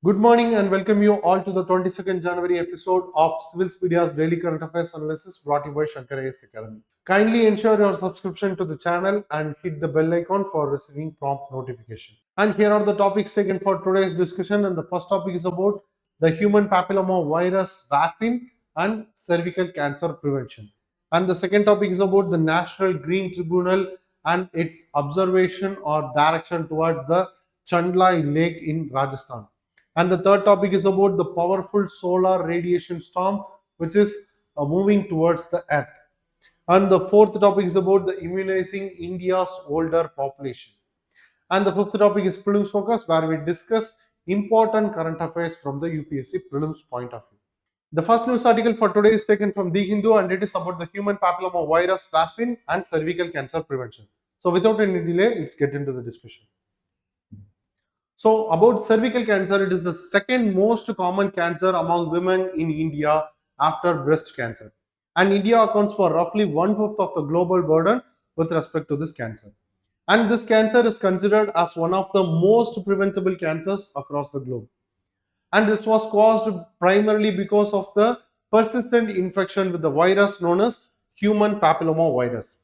Good morning and welcome you all to the 22nd January episode of Civils Media's Daily Current Affairs Analysis brought to you by ShankarIASAcademy. Kindly ensure your subscription to the channel and hit the bell icon for receiving prompt notification. And here are the topics taken for today's discussion. And the first topic is about the human papilloma virus vaccine and cervical cancer prevention. And the second topic is about the National Green Tribunal and its observation or direction towards the Chandlai Lake in Rajasthan. And the third topic is about the powerful solar radiation storm which is moving towards the earth. And the fourth topic is about the immunizing India's older population. And the fifth topic is Prelims Focus, where we discuss important current affairs from the UPSC Prelims point of view. The first news article for today is taken from The Hindu and it is about the human papilloma virus vaccine and cervical cancer prevention. So without any delay, let's get into the discussion. So about cervical cancer, it is the second most common cancer among women in India after breast cancer. And India accounts for roughly 1/5 of the global burden with respect to this cancer. And this cancer is considered as one of the most preventable cancers across the globe. And this was caused primarily because of the persistent infection with the virus known as human papilloma virus.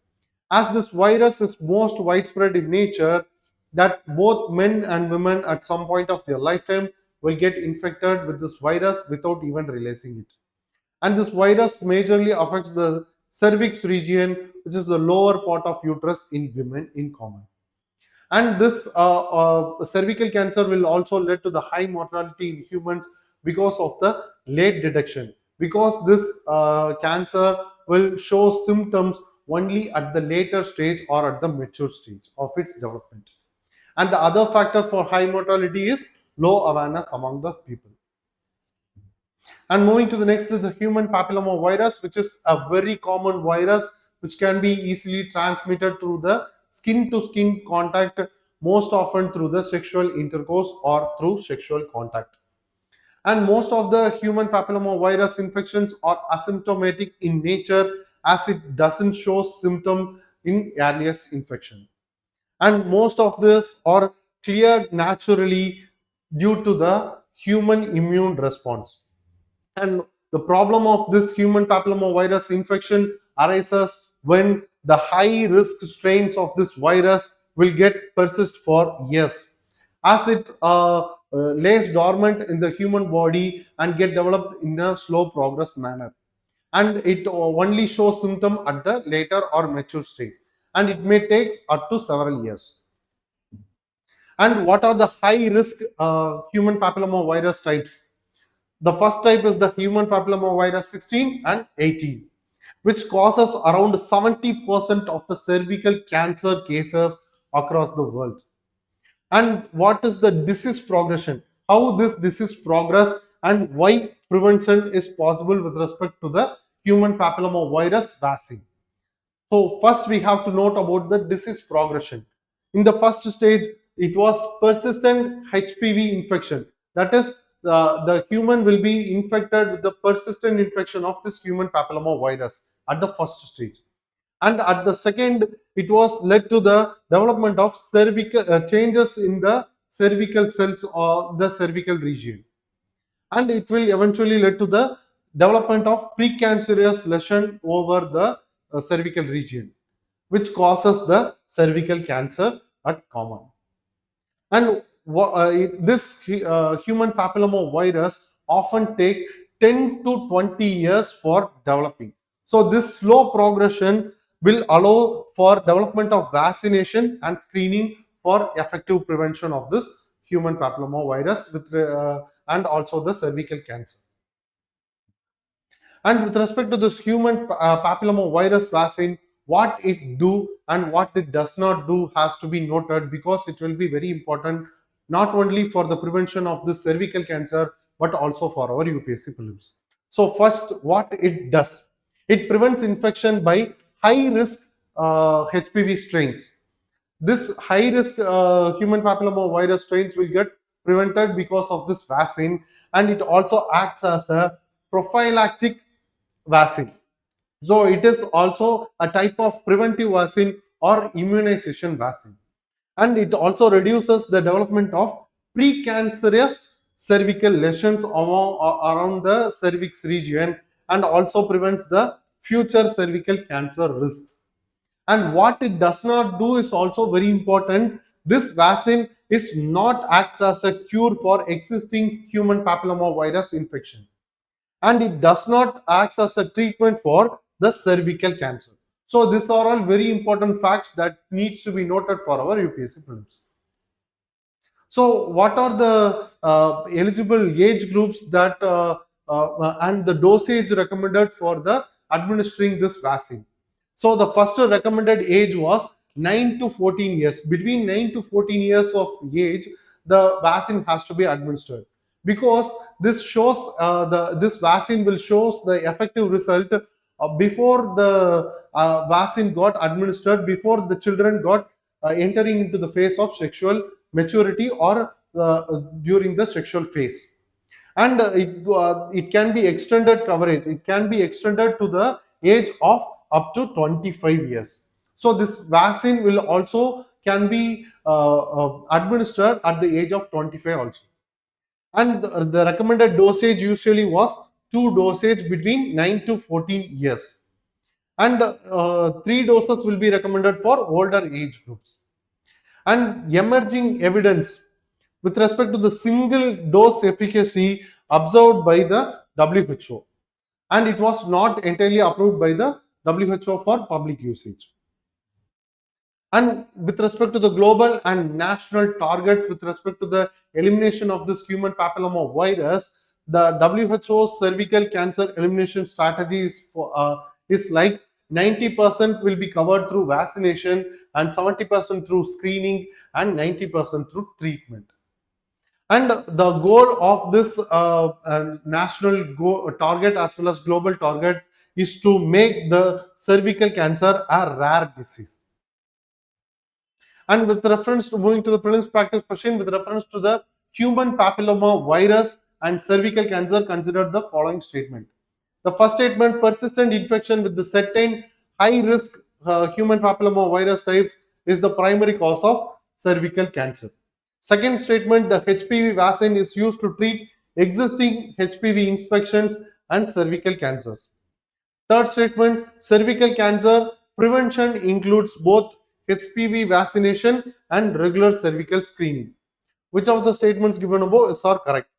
As this virus is most widespread in nature, that both men and women at some point of their lifetime will get infected with this virus without even realizing it. And this virus majorly affects the cervix region, which is the lower part of uterus in women in common. And this cervical cancer will also lead to the high mortality in humans because of the late detection. Because this cancer will show symptoms only at the later stage or at the mature stage of its development. And the other factor for high mortality is low awareness among the people. And moving to the next is the human papilloma virus, which is a very common virus which can be easily transmitted through the skin to skin contact, most often through the sexual intercourse or through sexual contact. And most of the human papilloma virus infections are asymptomatic in nature as it doesn't show symptom in earliest infection. And most of this are cleared naturally due to the human immune response. And the problem of this human papilloma virus infection arises when the high risk strains of this virus will get persist for years as it lays dormant in the human body and get developed in a slow progress manner, and it only shows symptom at the later or mature stage, and it may take up to several years. And what are the high risk human papilloma virus types? The first type is the human papilloma virus 16 and 18, which causes around 70% of the cervical cancer cases across the world. And what is the disease progression? How this disease progress and why prevention is possible with respect to the human papilloma virus vaccine. So first we have to note about the disease progression. In the first stage, it was persistent HPV infection. That is, the human will be infected with the persistent infection of this human papilloma virus at the first stage. And at the second, it was led to the development of cervical changes in the cervical cells or the cervical region. And it will eventually lead to the development of precancerous lesion over the cervical region, which causes the cervical cancer at common. And this human papilloma virus often take 10 to 20 years for developing. So this slow progression will allow for development of vaccination and screening for effective prevention of this human papilloma virus with and also the cervical cancer. And with respect to this human papilloma virus vaccine, what it do and what it does not do has to be noted, because it will be very important not only for the prevention of this cervical cancer but also for our UPSC prelims. So first, what it does, it prevents infection by high risk HPV strains. This high risk human papilloma virus strains will get prevented because of this vaccine, and it also acts as a prophylactic vaccine. So it is also a type of preventive vaccine or immunization vaccine. And it also reduces the development of precancerous cervical lesions around the cervix region, and also prevents the future cervical cancer risks. And what it does not do is also very important. This vaccine is not acts as a cure for existing human papillomavirus infection, and it does not act as a treatment for the cervical cancer. So these are all very important facts that needs to be noted for our UPSC prelims. So what are the eligible age groups that and the dosage recommended for the administering this vaccine? So the first recommended age was 9 to 14 years. Between 9 to 14 years of age, the vaccine has to be administered, because this shows this vaccine will shows the effective result before the vaccine got administered, before the children got entering into the phase of sexual maturity, or during the sexual phase. And it can be extended coverage, it can be extended to the age of up to 25 years. So this vaccine will also can be administered at the age of 25 also. And the recommended dosage usually was 2 dosage between 9 to 14 years, and 3 doses will be recommended for older age groups. And emerging evidence with respect to the single dose efficacy observed by the WHO, and it was not entirely approved by the WHO for public usage. And with respect to the global and national targets with respect to the elimination of this human papilloma virus, the WHO cervical cancer elimination strategy is like 90% will be covered through vaccination, and 70% through screening, and 90% through treatment. And the goal of this national target as well as global target is to make the cervical cancer a rare disease. And with reference to moving to the prelims practice question, with reference to the human papilloma virus and cervical cancer, consider the following statement. The first statement: persistent infection with the certain high risk human papilloma virus types is the primary cause of cervical cancer. Second statement: the HPV vaccine is used to treat existing HPV infections and cervical cancers. Third statement: cervical cancer prevention includes both HPV vaccination and regular cervical screening. Which of the statements given above are correct?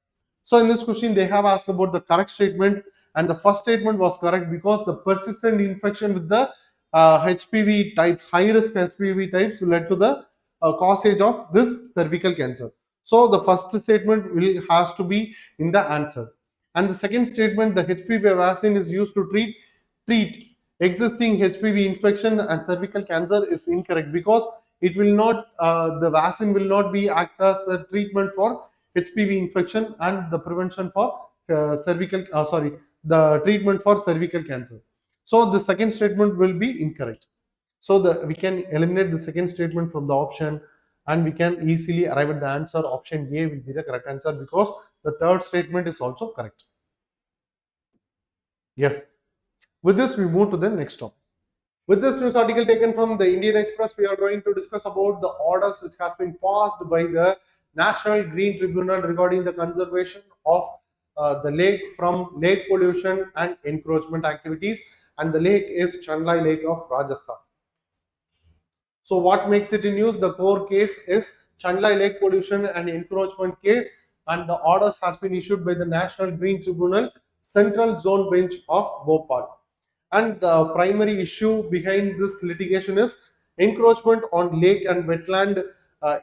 So in this question, they have asked about the correct statement, and the first statement was correct because the persistent infection with the HPV types, high risk HPV types, led to the causage of this cervical cancer. So the first statement has to be in the answer. And the second statement: the HPV vaccine is used to treat existing HPV infection and cervical cancer, is incorrect, because it will not the vaccine will not be act as a treatment for HPV infection and the prevention for the treatment for cervical cancer. So the second statement will be incorrect. So we can eliminate the second statement from the option, and we can easily arrive at the answer. Option A will be the correct answer, because the third statement is also correct. Yes. With this, we move to the next topic. With this news article taken from the Indian Express, we are going to discuss about the orders which has been passed by the National Green Tribunal regarding the conservation of the lake from lake pollution and encroachment activities, and the lake is Chandlai Lake of Rajasthan. So what makes it in news? The core case is Chandlai Lake pollution and encroachment case, and the orders has been issued by the National Green Tribunal, Central Zone Bench of Bhopal. And the primary issue behind this litigation is encroachment on lake and wetland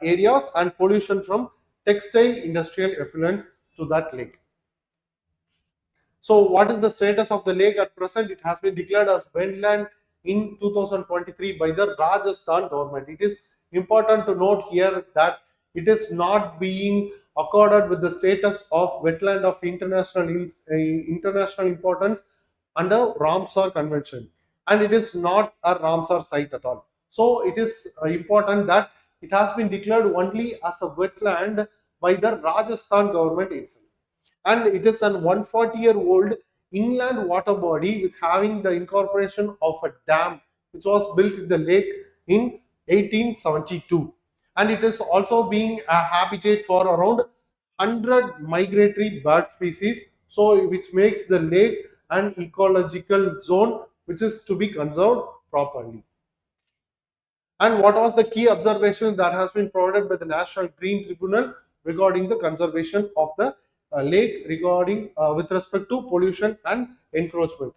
areas and pollution from textile industrial effluents to that lake. So what is the status of the lake at present? It has been declared as wetland in 2023 by the Rajasthan government. It is important to note here that it is not being accorded with the status of wetland of international importance under Ramsar Convention, and it is not a Ramsar site at all. So it is important that it has been declared only as a wetland by the Rajasthan government itself, and it is an 140-year-old inland water body with having the incorporation of a dam which was built in the lake in 1872, and it is also being a habitat for around 100 migratory bird species, so which makes the lake an ecological zone which is to be conserved properly. And what was the key observation that has been provided by the National Green Tribunal regarding the conservation of the lake regarding with respect to pollution and encroachment?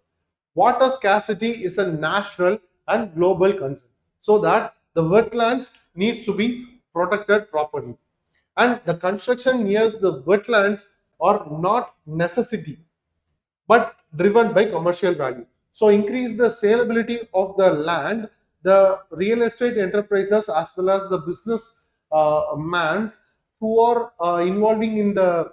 Water scarcity is a national and global concern, so that the wetlands needs to be protected properly. And the construction near the wetlands are not necessity but driven by commercial value. So increase the saleability of the land, the real estate enterprises as well as the business mans who are involving in the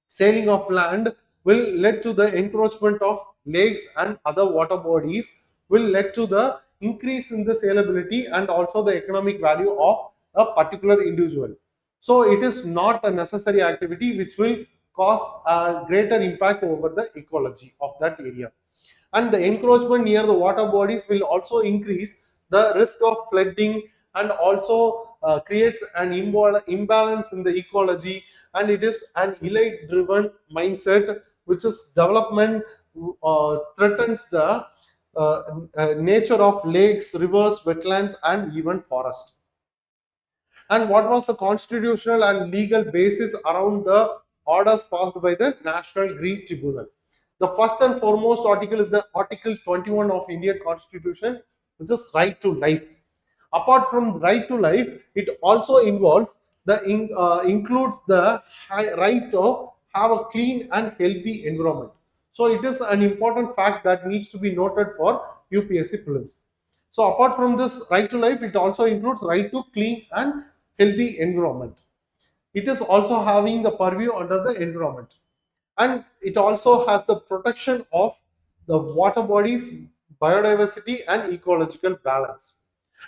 selling of land will lead to the encroachment of lakes and other water bodies, will lead to the increase in the saleability and also the economic value of a particular individual. So it is not a necessary activity which will cause a greater impact over the ecology of that area. And the encroachment near the water bodies will also increase the risk of flooding and also creates an imbalance in the ecology, and it is an elite driven mindset which is development threatens the nature of lakes, rivers, wetlands and even forest. And what was the constitutional and legal basis around the orders passed by the National Green Tribunal? The first and foremost article is the Article 21 of Indian Constitution, which is right to life. Apart from right to life, it also involves the includes the right to have a clean and healthy environment. So it is an important fact that needs to be noted for UPSC prelims. So apart from this right to life, it also includes right to clean and healthy environment. It is also having the purview under the environment, and it also has the protection of the water bodies, biodiversity and ecological balance.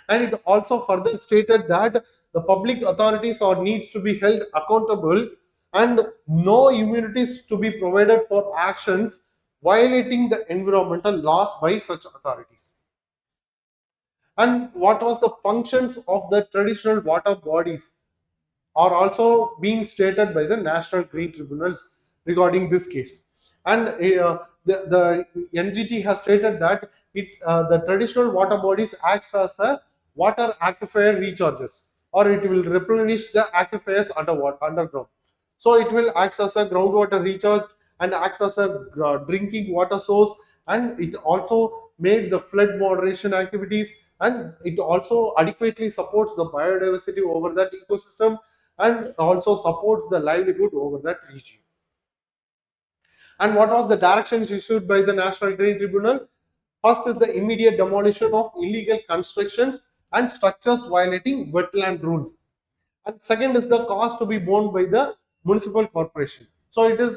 And it also further stated that the public authorities are needs to be held accountable and no immunities to be provided for actions violating the environmental laws by such authorities. And what was the functions of the traditional water bodies are also being stated by the National Green Tribunals regarding this case. And the NGT has stated that the traditional water bodies acts as a water aquifer recharges, or it will replenish the aquifers underground. So it will act as a groundwater recharge and acts as a drinking water source, and it also made the flood moderation activities, and it also adequately supports the biodiversity over that ecosystem and also supports the livelihood over that region. And what was the directions issued by the National Green Tribunal? First is the immediate demolition of illegal constructions and structures violating wetland rules. And second is the cost to be borne by the municipal corporation. So it is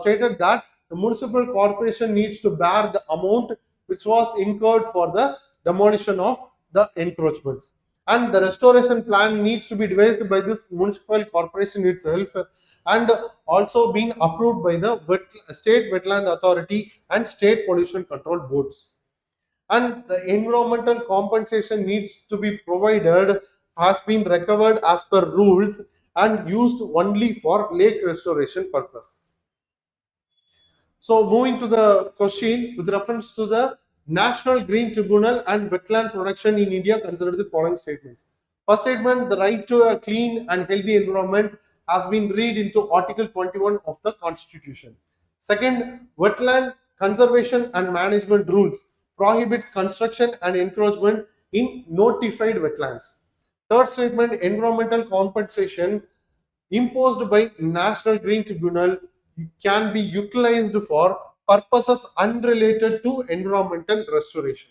stated that the municipal corporation needs to bear the amount which was incurred for the demolition of the encroachments, and the restoration plan needs to be devised by this municipal corporation itself and also being approved by the state wetland authority and state pollution control boards. And the environmental compensation needs to be provided has been recovered as per rules and used only for lake restoration purpose. So moving to the question with reference to the National Green Tribunal and wetland protection in India, consider the following statements. First statement, the right to a clean and healthy environment has been read into Article 21 of the Constitution. Second, wetland conservation and management rules prohibits construction and encroachment in notified wetlands. Third statement, environmental compensation imposed by National Green Tribunal can be utilized for purposes unrelated to environmental restoration.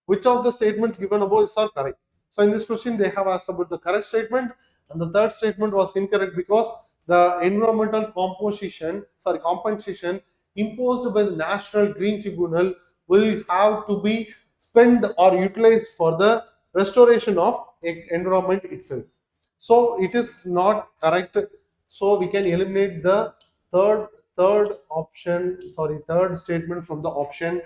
Which of the statements given above are correct? So in this question they have asked about the correct statement, and the third statement was incorrect because the environmental compensation imposed by the National Green Tribunal will have to be spent or utilized for the restoration of environment itself. So it is not correct. So we can eliminate the third statement from the option,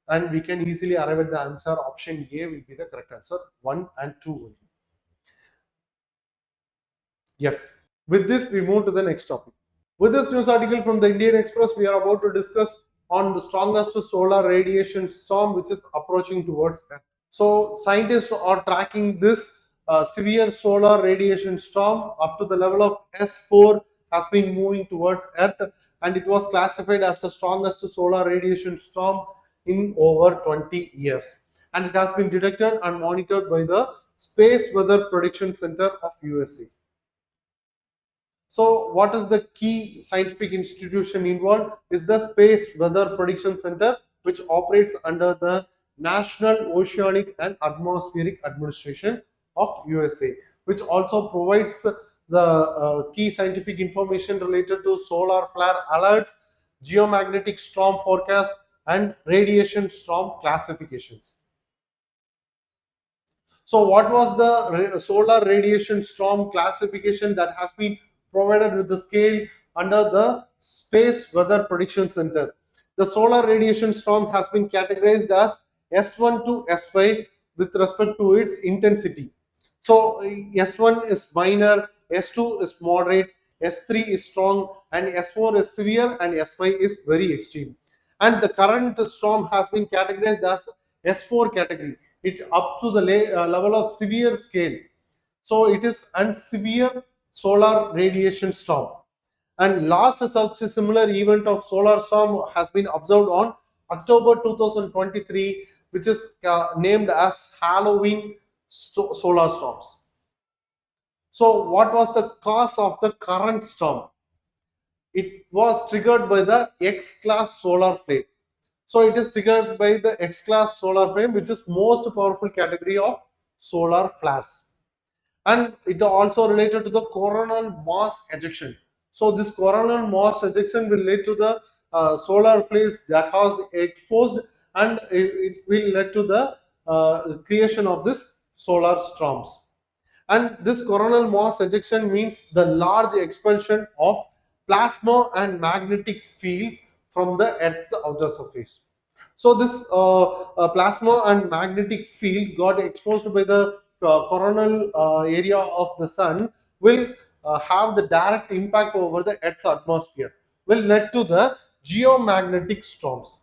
and we can easily arrive at the answer. Option A will be the correct answer. 1 and 2 will be. Yes. With this, we move to the next topic. With this news article from the Indian Express, we are about to discuss on the strongest solar radiation storm which is approaching towards Earth. So scientists are tracking this severe solar radiation storm up to the level of S4 has been moving towards Earth, and it was classified as the strongest solar radiation storm in over 20 years. And it has been detected and monitored by the Space Weather Prediction Center of USA. So what is the key scientific institution involved is the Space Weather Prediction Center, which operates under the National Oceanic and Atmospheric Administration of USA, which also provides the key scientific information related to solar flare alerts, geomagnetic storm forecast, and radiation storm classifications. So what was the solar radiation storm classification that has been provided with the scale under the Space Weather Prediction Center? The solar radiation storm has been categorized as S1 to S5 with respect to its intensity. So S1 is minor, S2 is moderate, S3 is strong, and S4 is severe, and S5 is very extreme. And the current storm has been categorized as S4 category. It up to the level of severe scale. So it is a severe solar radiation storm. And last such a similar event of solar storm has been observed on October 2023, which is named as Halloween solar storms. So what was the cause of the current storm? It was triggered by the X-class solar flare. So it is triggered by the X-class solar flare, which is most powerful category of solar flares. And it also related to the coronal mass ejection. So this coronal mass ejection will lead to the solar flares that has exposed, and it will lead to the creation of this solar storms. And this coronal mass ejection means the large expulsion of plasma and magnetic fields from the Earth's outer surface. So this plasma and magnetic fields got exposed by the coronal area of the sun will have the direct impact over the Earth's atmosphere, will lead to the geomagnetic storms.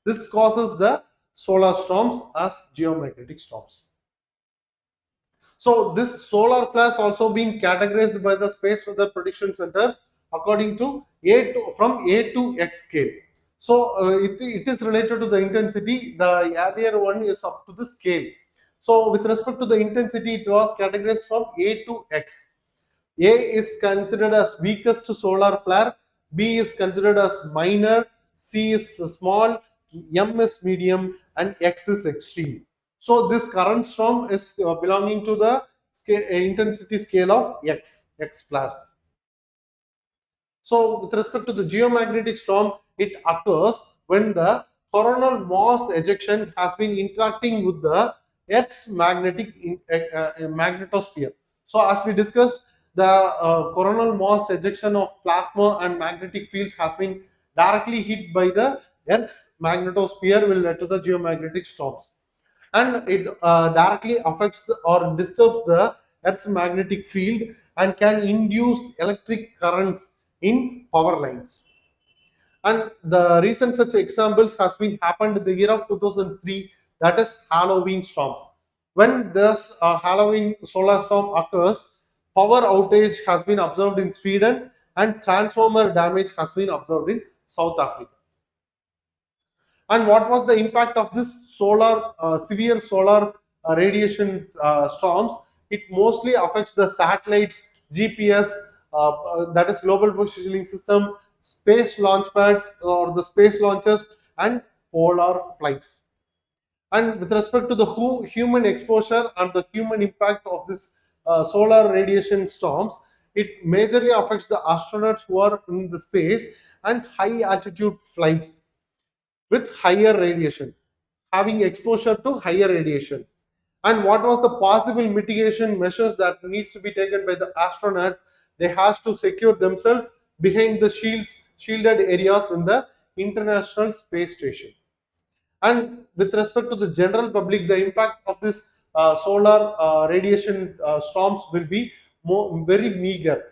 This causes the solar storms as geomagnetic storms. So this solar flares also being categorized by the Space Weather Prediction Center according to from A to X scale. So it is related to the intensity. The earlier one is up to the scale. So with respect to the intensity, it was categorized from A to X. A is considered as weakest solar flare, B is considered as minor, C is small, M is medium, and X is extreme. So this current storm is belonging to the intensity scale of X flares. So with respect to the geomagnetic storm, it occurs when the coronal mass ejection has been interacting with the Earth's magnetic magnetosphere. So as we discussed, the coronal mass ejection of plasma and magnetic fields has been directly hit by the Earth's magnetosphere will lead to the geomagnetic storms. And it directly affects or disturbs the Earth's magnetic field and can induce electric currents in power lines. And the recent such examples has been happened in the year of 2003, that is Halloween storms. When this Halloween solar storm occurs, power outage has been observed in Sweden and transformer damage has been observed in South Africa. And what was the impact of this severe solar radiation storms? It mostly affects the satellites, GPS, that is global positioning system, space launch pads or the space launches, and polar flights. And with respect to the human exposure and the human impact of this solar radiation storms, it majorly affects the astronauts who are in the space and high altitude flights with higher radiation, having exposure to higher radiation. And what was the possible mitigation measures that needs to be taken by the astronaut? They has to secure themselves behind the shielded areas in the International Space Station. And with respect to the general public, the impact of this solar radiation storms will be very meager.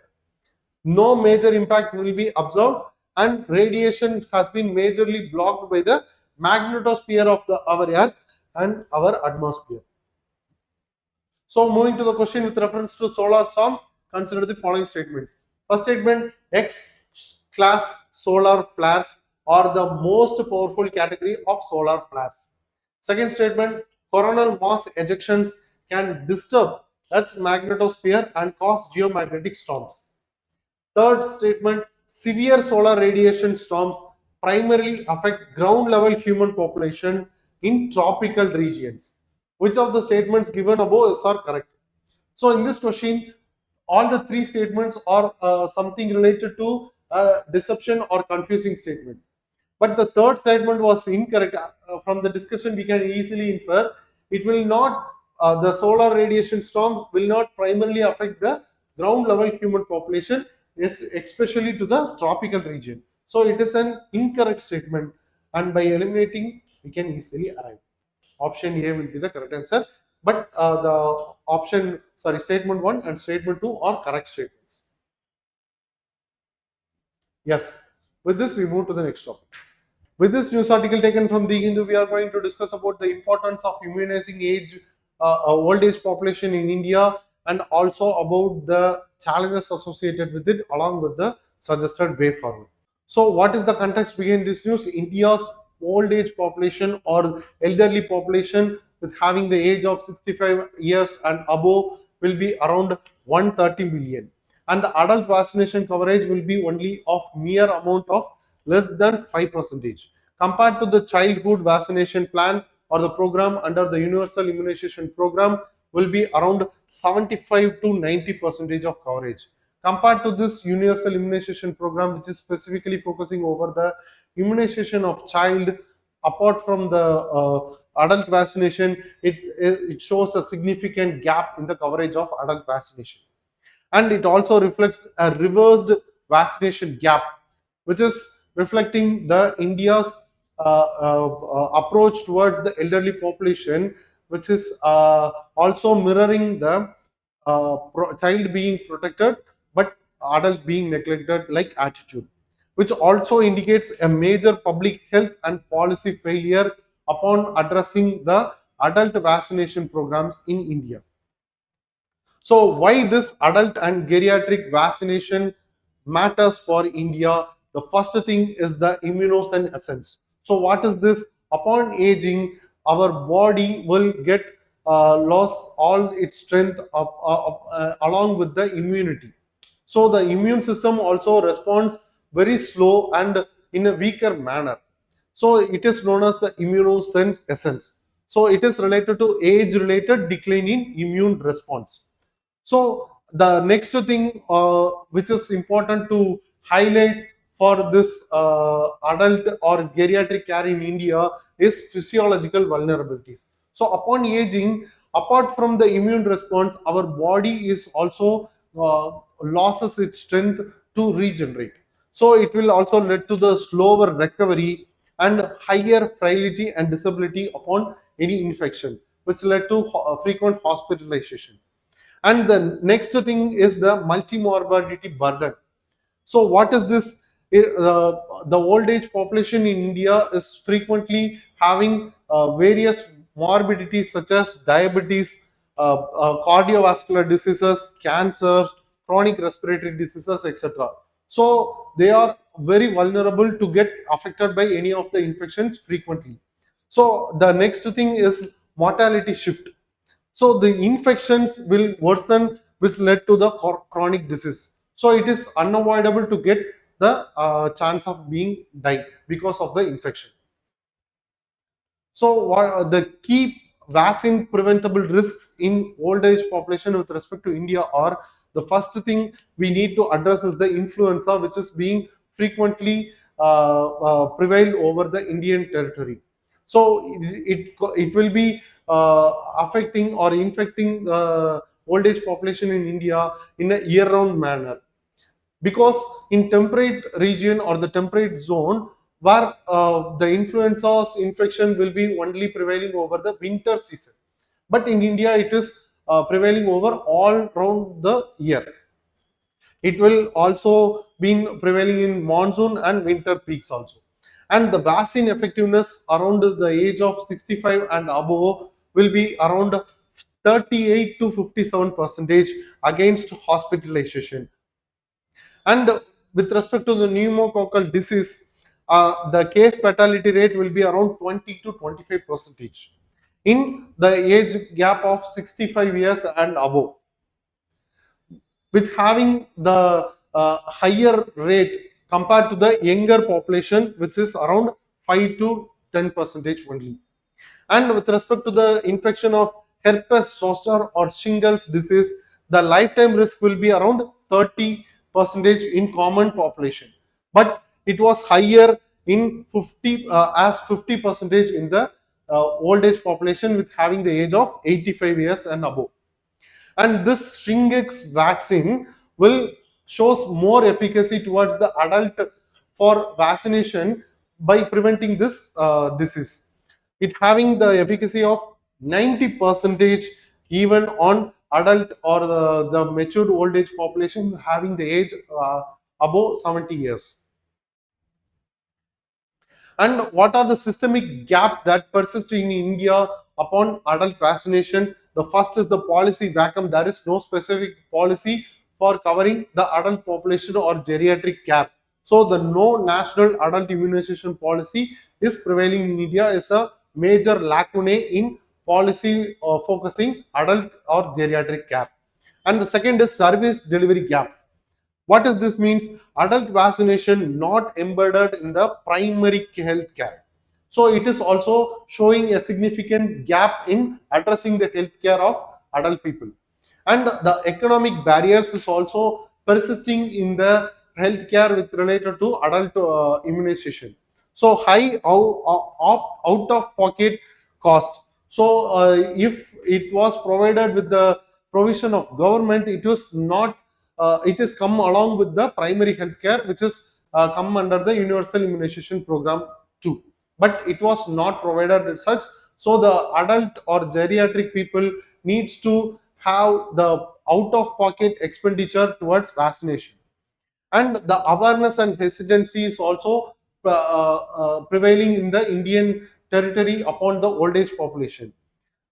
no major impact will be observed, and radiation has been majorly blocked by the magnetosphere of our Earth and our atmosphere. So moving to the question with reference to solar storms, consider the following statements. First statement, X-class solar flares are the most powerful category of solar flares. Second statement, coronal mass ejections can disturb Earth's magnetosphere and cause geomagnetic storms. Third statement, severe solar radiation storms primarily affect ground level human population in tropical regions. Which of the statements given above are correct? So in this question, all the three statements are something related to deception or confusing statement. But the third statement was incorrect. From the discussion, we can easily infer it will not, the solar radiation storms will not primarily affect the ground level human population, especially to the tropical region. So it is an incorrect statement, and by eliminating, we can easily arrive. Option A will be the correct answer. But statement 1 and statement 2 are correct statements. Yes. With this, we move to the next topic. With this news article taken from the Hindu, we are going to discuss about the importance of immunizing old age population in India, and also about the challenges associated with it, along with the suggested way forward. So, what is the context behind this news? India's old age population or elderly population with having the age of 65 years and above will be around 130 million, and the adult vaccination coverage will be only of mere amount of less than 5%. Compared to the childhood vaccination plan or the program under the universal immunization program will be around 75 to 90% of coverage. Compared to this universal immunization program, which is specifically focusing over the immunization of child, apart from the adult vaccination, it shows a significant gap in the coverage of adult vaccination. And it also reflects a reversed vaccination gap, which is reflecting the India's approach towards the elderly population, which is also mirroring the child being protected but adult being neglected like attitude, which also indicates a major public health and policy failure upon addressing the adult vaccination programs in India. So why this adult and geriatric vaccination matters for India? The first thing is the immunosenescence. So what is this? Upon aging, our body will get lost all its strength along with the immunity. So the immune system also responds very slow and in a weaker manner. So it is known as the immunosenescence. So it is related to age-related decline in immune response. So the next thing which is important to highlight for this adult or geriatric care in India is physiological vulnerabilities. So upon aging, apart from the immune response, our body is also loses its strength to regenerate. So it will also lead to the slower recovery and higher frailty and disability upon any infection, which led to frequent hospitalization. And the next thing is the multimorbidity burden. So what is this? The old age population in India is frequently having various morbidities such as diabetes, cardiovascular diseases, cancer, chronic respiratory diseases, etc. So they are very vulnerable to get affected by any of the infections frequently. So the next thing is mortality shift. So the infections will worsen, which led to the chronic disease. So it is unavoidable to get the chance of being died because of the infection. So what are the key vaccine preventable risks in old age population with respect to India are: the first thing we need to address is the influenza, which is being frequently prevailed over the Indian territory. So it will be affecting or infecting the old age population in India in a year-round manner, because in temperate region or the temperate zone where the influenza's infection will be only prevailing over the winter season, but in India it is prevailing over all round the year. It will also be prevailing in monsoon and winter peaks also. And the vaccine effectiveness around the age of 65 and above will be around 38 to 57 percentage against hospitalization. And with respect to the pneumococcal disease, the case fatality rate will be around 20 to 25 percentage in the age gap of 65 years and above, with having the higher rate compared to the younger population, which is around 5 to 10 percentage only. And with respect to the infection of herpes zoster or shingles disease, the lifetime risk will be around 30 percentage in common population, but it was higher in 50 as 50 percentage in the old age population with having the age of 85 years and above. And this Shingles vaccine will shows more efficacy towards the adult for vaccination by preventing this disease. It having the efficacy of 90 percentage even on adult or the matured old age population having the age above 70 years. And what are the systemic gaps that persist in India upon adult vaccination? The first is the policy vacuum. There is no specific policy for covering the adult population or geriatric care. So the no national adult immunization policy is prevailing in India is a major lacuna in policy focusing adult or geriatric care. And the second is service delivery gaps. What does this means? Adult vaccination not embedded in the primary health care. So it is also showing a significant gap in addressing the health care of adult people. And the economic barriers is also persisting in the healthcare with related to adult immunization. So high out of pocket cost. So if it was provided with the provision of government, it was not it is come along with the primary health care, which is come under the universal immunization program too, but it was not provided as such. So the adult or geriatric people needs to have the out of pocket expenditure towards vaccination. And the awareness and hesitancy is also prevailing in the Indian territory upon the old age population.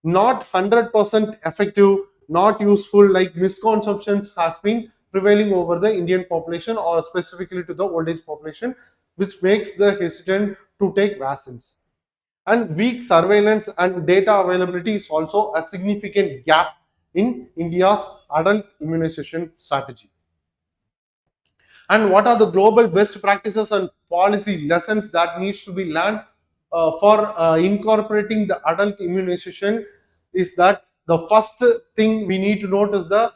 Not 100% effective, not useful, like misconceptions has been prevailing over the Indian population or specifically to the old age population, which makes the hesitant to take vaccines. And weak surveillance and data availability is also a significant gap in India's adult immunization strategy. And what are the global best practices and policy lessons that needs to be learned for incorporating the adult immunization is that the first thing we need to note is the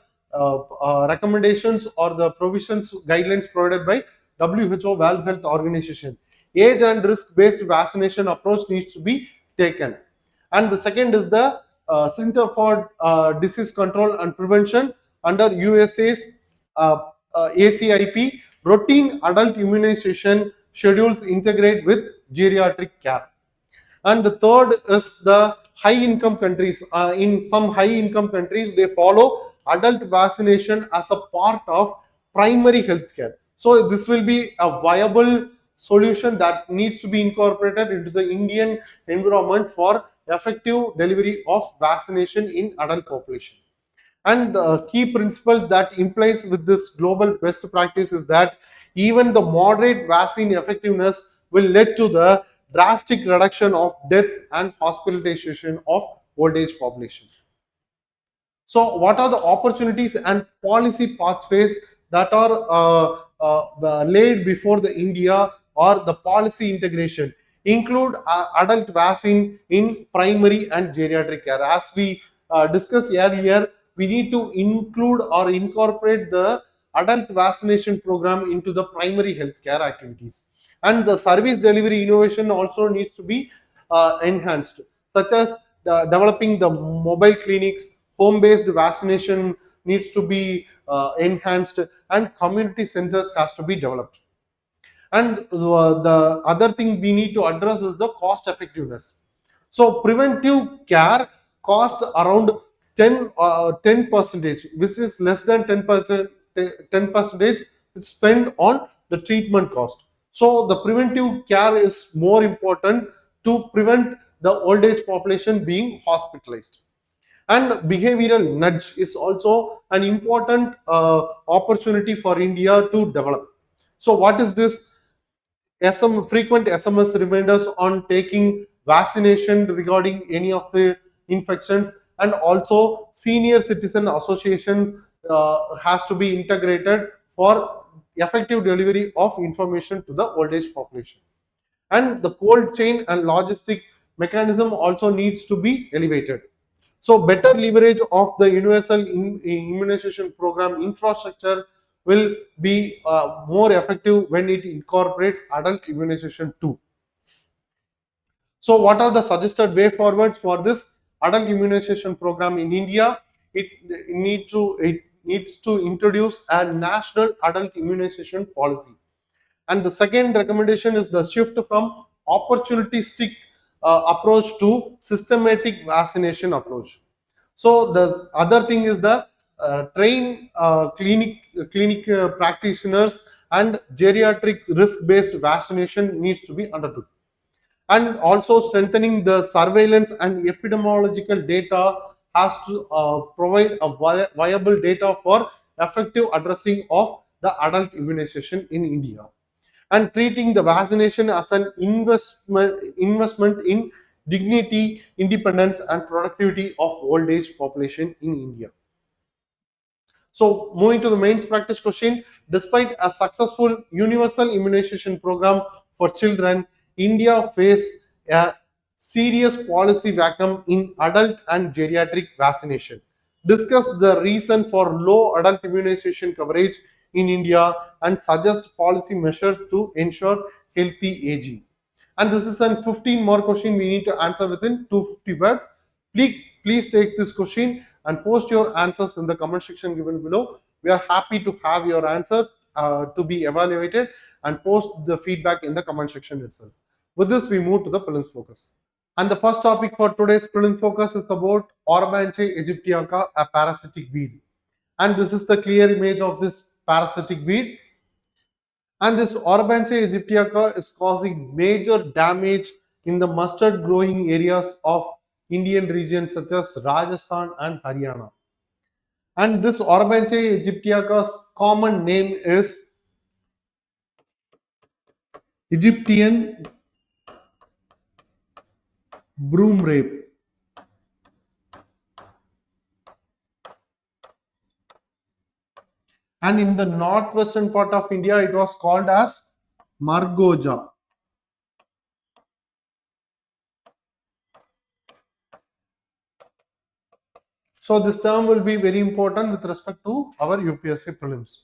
recommendations or the provisions guidelines provided by WHO, World Health Organization. Age and risk based vaccination approach needs to be taken. And the second is the Center for Disease Control and Prevention under USA's ACIP. Routine adult immunization schedules integrate with geriatric care. And the third is the high income countries. In some high income countries, they follow adult vaccination as a part of primary health care. So this will be a viable solution that needs to be incorporated into the Indian environment for effective delivery of vaccination in adult population. And the key principle that implies with this global best practice is that even the moderate vaccine effectiveness will lead to the drastic reduction of death and hospitalization of old age population. So, what are the opportunities and policy pathways that are laid before the India or the policy integration? Include adult vaccine in primary and geriatric care. As we discussed earlier, we need to include or incorporate the adult vaccination program into the primary healthcare activities. And the service delivery innovation also needs to be enhanced, such as developing the mobile clinics, home-based vaccination needs to be enhanced, and community centers has to be developed. And the other thing we need to address is the cost effectiveness. So preventive care costs around 10 percentage, which is less than 10% 10% is spent on the treatment cost. So the preventive care is more important to prevent the old age population being hospitalized. And behavioral nudge is also an important opportunity for India to develop. So what is this? Frequent SMS reminders on taking vaccination regarding any of the infections, and also senior citizen association has to be integrated for effective delivery of information to the old age population. And the cold chain and logistic mechanism also needs to be elevated. So better leverage of the universal immunization program infrastructure will be more effective when it incorporates adult immunization too. So what are the suggested way forwards for this adult immunization program in India? It needs to introduce a national adult immunization policy. And the second recommendation is the shift from opportunistic approach to systematic vaccination approach. So the other thing is the train clinic practitioners and geriatric risk-based vaccination needs to be undertook. And also strengthening the surveillance and epidemiological data has to provide a viable data for effective addressing of the adult immunization in India, and treating the vaccination as an investment in dignity, independence, and productivity of old age population in India. So moving to the mains practice question, despite a successful universal immunization program for children, India faces a serious policy vacuum in adult and geriatric vaccination. Discuss the reason for low adult immunization coverage in India and suggest policy measures to ensure healthy aging. And this is a 15 more question we need to answer within 250 words. Please take this question and post your answers in the comment section given below. We are happy to have your answer to be evaluated, and post the feedback in the comment section itself. With this, we move to the Prelims Focus. And the first topic for today's Prelims Focus is about Orobanche aegyptiaca, a parasitic weed. And this is the clear image of this parasitic weed. And this Orobanche aegyptiaca is causing major damage in the mustard growing areas of Indian regions such as Rajasthan and Haryana. And this Orobanche aegyptiaca's common name is Egyptian broom rape. And in the northwestern part of India, it was called as Margoja. So this term will be very important with respect to our UPSC prelims.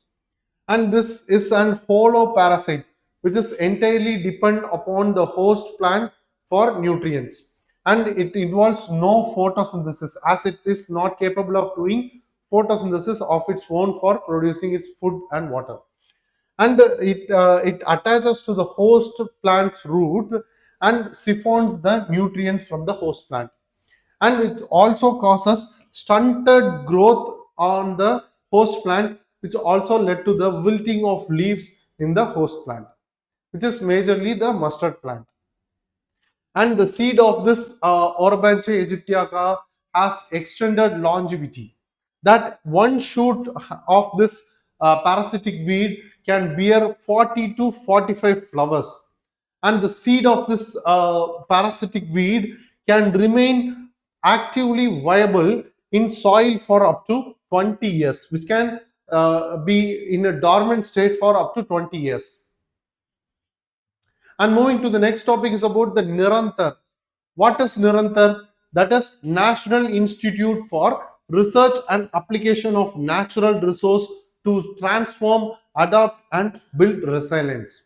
And this is an hollow parasite which is entirely dependent upon the host plant for nutrients. And it involves no photosynthesis, as it is not capable of doing photosynthesis of its own for producing its food and water. And it attaches to the host plant's root and siphons the nutrients from the host plant. And it also causes stunted growth on the host plant, which also led to the wilting of leaves in the host plant, which is majorly the mustard plant. And the seed of this Orobanche aegyptiaca has extended longevity, that one shoot of this parasitic weed can bear 40 to 45 flowers, and the seed of this parasitic weed can remain actively viable in soil for up to 20 years, which can be in a dormant state for up to 20 years. And moving to the next topic is about the NIRANTAR. What is NIRANTAR? That is National Institute for Research and Application of Natural Resource to transform, adapt, and build resilience.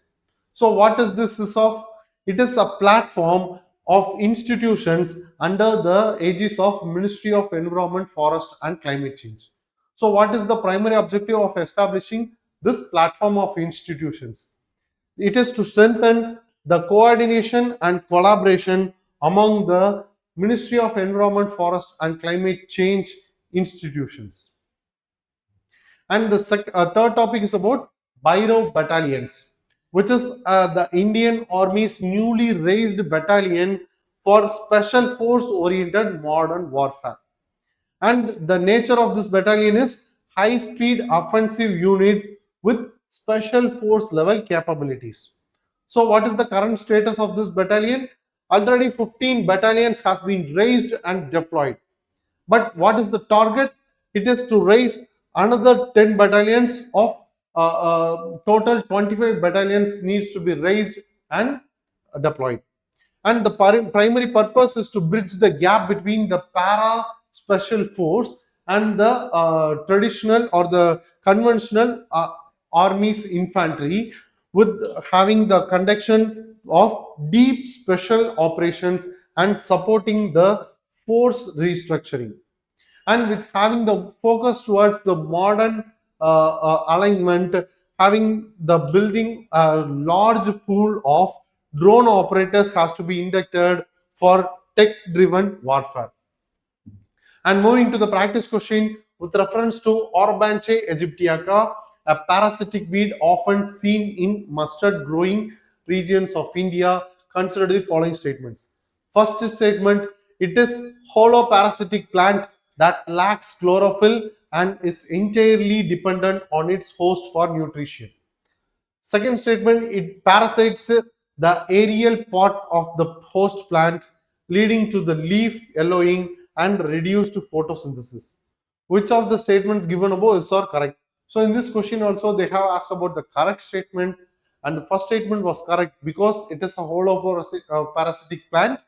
So what is this of? It is a platform of institutions under the aegis of Ministry of Environment, Forest and Climate Change. So what is the primary objective of establishing this platform of institutions? It is to strengthen the coordination and collaboration among the Ministry of Environment, Forest and Climate Change institutions. And the third topic is about Bhairav battalions, which is the Indian Army's newly raised battalion for special force oriented modern warfare. And the nature of this battalion is high speed offensive units with special force level capabilities. So what is the current status of this battalion? Already 15 battalions has been raised and deployed. But what is the target? It is to raise another 10 battalions of total 25 battalions needs to be raised and deployed. And the primary purpose is to bridge the gap between the para special force and the traditional or the conventional army's infantry, with having the conduction of deep special operations and supporting the force restructuring, and with having the focus towards the modern alignment, having the building a large pool of drone operators has to be inducted for tech driven warfare. And moving to the practice question with reference to Orobanche aegyptiaca, a parasitic weed often seen in mustard growing regions of India, consider the following statements. First statement, it is hollow parasitic plant that lacks chlorophyll and is entirely dependent on its host for nutrition. Second statement, it parasites the aerial part of the host plant, leading to the leaf yellowing and reduced photosynthesis. Which of the statements given above is or correct? So in this question also they have asked about the correct statement, and the first statement was correct because it is a hollow parasitic plant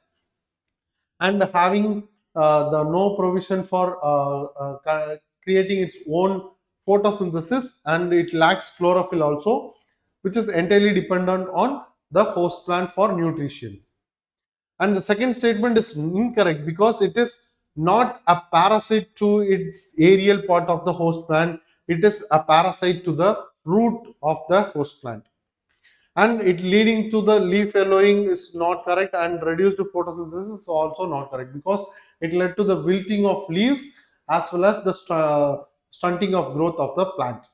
and having the no provision for creating its own photosynthesis, and it lacks chlorophyll also, which is entirely dependent on the host plant for nutrition. And the second statement is incorrect because it is not a parasite to its aerial part of the host plant, it is a parasite to the root of the host plant, and it leading to the leaf yellowing is not correct, and reduced photosynthesis is also not correct because it led to the wilting of leaves as well as the stunting of growth of the plant.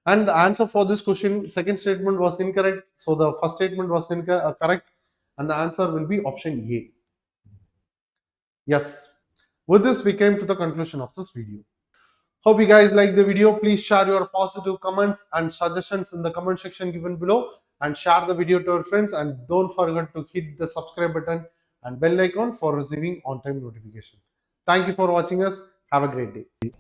And the answer for this question, second statement was incorrect, so the first statement was correct, and the answer will be option A. Yes, with this we came to the conclusion of this video. Hope you guys like the video. Please share your positive comments and suggestions in the comment section given below, and share the video to your friends, and don't forget to hit the subscribe button and bell icon for receiving on-time notification. Thank you for watching us. Have a great day.